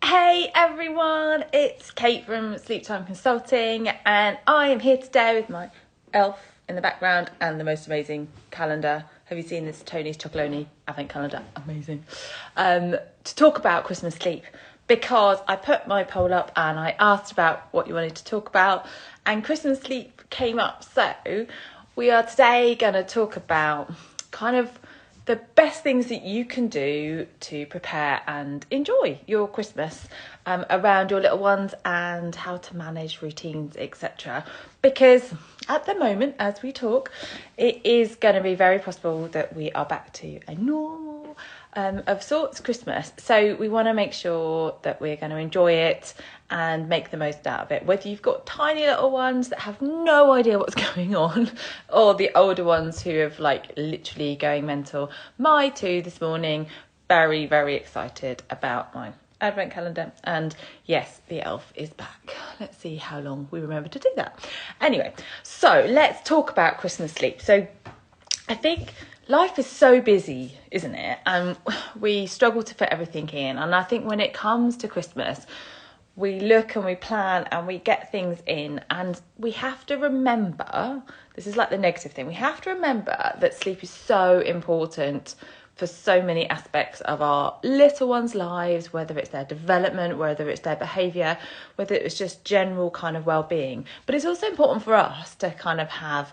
Hey everyone, it's Kate from Sleep Time Consulting, and I am here today with my elf in the background and the most amazing calendar. Have you seen this Tony's Chocolonely Advent Calendar? Amazing. To talk about Christmas sleep, because I put my poll up and I asked about what you wanted to talk about, and Christmas sleep came up. So we are today going to talk about kind of the best things that you can do to prepare and enjoy your Christmas around your little ones, and how to manage routines, etc. Because at the moment, as we talk, it is going to be very possible that we are back to a normal of sorts Christmas. So we want to make sure that we're going to enjoy it and make the most out of it, whether you've got tiny little ones that have no idea what's going on, or the older ones who have literally going mental. My two this morning, very, very excited about my advent calendar, and yes, the elf is back. Let's see how long we remember to do that. Anyway, so let's talk about Christmas sleep. So I think life is so busy, isn't it? And we struggle to fit everything in. And I think when it comes to Christmas, we look and we plan and we get things in, and we have to remember, this is like the negative thing, we have to remember that sleep is so important for so many aspects of our little ones' lives, whether it's their development, whether it's their behaviour, whether it's just general kind of well-being. But it's also important for us to kind of have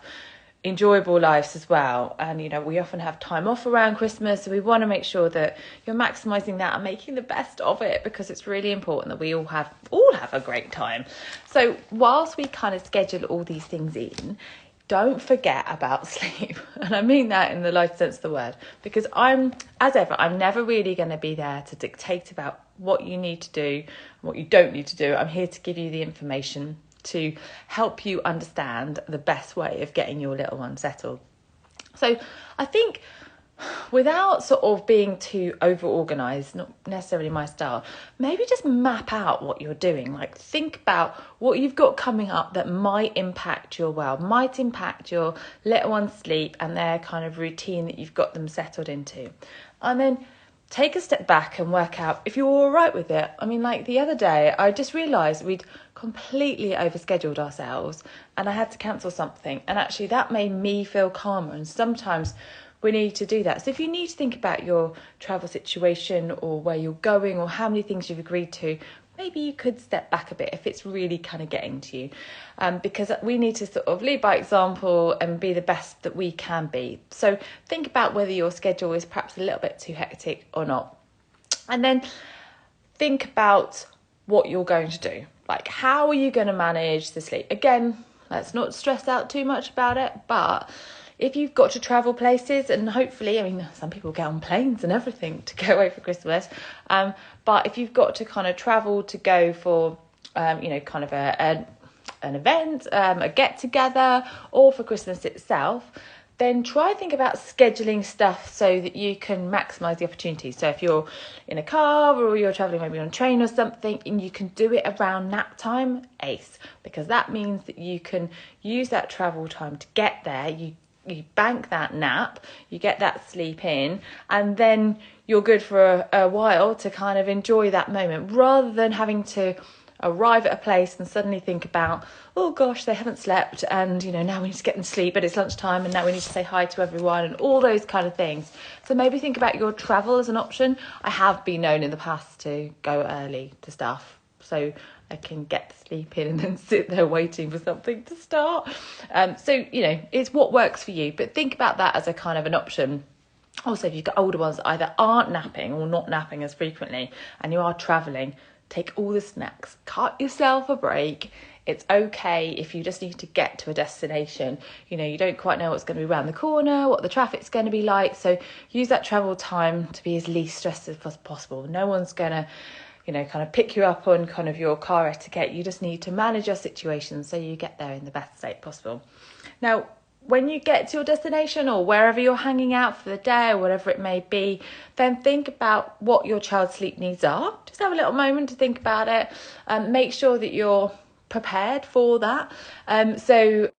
enjoyable lives as well. And we often have time off around Christmas, so we want to make sure that you're maximizing that and making the best of it, because it's really important that we all have a great time. So whilst we kind of schedule all these things in, don't forget about sleep. And I mean that in the light sense of the word, because I'm never really going to be there to dictate about what you need to do and what you don't need to do. I'm here to give you the information to help you understand the best way of getting your little one settled. So I think, without sort of being too over-organised, not necessarily my style, maybe just map out what you're doing. Think about what you've got coming up that might impact your might impact your little one's sleep and their kind of routine that you've got them settled into. And then take a step back and work out if you're all right with it. I mean, the other day, I just realised we'd completely overscheduled ourselves and I had to cancel something. And actually that made me feel calmer. And sometimes we need to do that. So if you need to think about your travel situation or where you're going or how many things you've agreed to, maybe you could step back a bit if it's really kind of getting to you, because we need to sort of lead by example and be the best that we can be. So think about whether your schedule is perhaps a little bit too hectic or not. And then think about what you're going to do. How are you going to manage the sleep? Again, let's not stress out too much about it, but if you've got to travel places, and hopefully, some people get on planes and everything to go away for Christmas, but if you've got to kind of travel to go for, kind of an event, a get-together, or for Christmas itself, then try and think about scheduling stuff so that you can maximise the opportunity. So if you're in a car or you're travelling maybe on a train or something, and you can do it around nap time, ace, because that means that you can use that travel time to get there. You bank that nap, you get that sleep in, and then you're good for a while to kind of enjoy that moment, rather than having to arrive at a place and suddenly think about, oh gosh, they haven't slept, and now we need to get them to sleep, but it's lunchtime, and now we need to say hi to everyone, and all those kind of things. So maybe think about your travel as an option. I have been known in the past to go early to stuff, so I can get to sleep in and then sit there waiting for something to start. So it's what works for you, but think about that as a kind of an option. Also, if you've got older ones that either aren't napping or not napping as frequently, and you are travelling, take all the snacks, cut yourself a break. It's okay if you just need to get to a destination. You don't quite know what's going to be around the corner, what the traffic's going to be like. So use that travel time to be as least stressed as possible. No one's going to kind of pick you up on kind of your car etiquette. You just need to manage your situation so you get there in the best state possible. Now, when you get to your destination or wherever you're hanging out for the day or whatever it may be, then think about what your child's sleep needs are. Just have a little moment to think about it. Make sure that you're prepared for that. So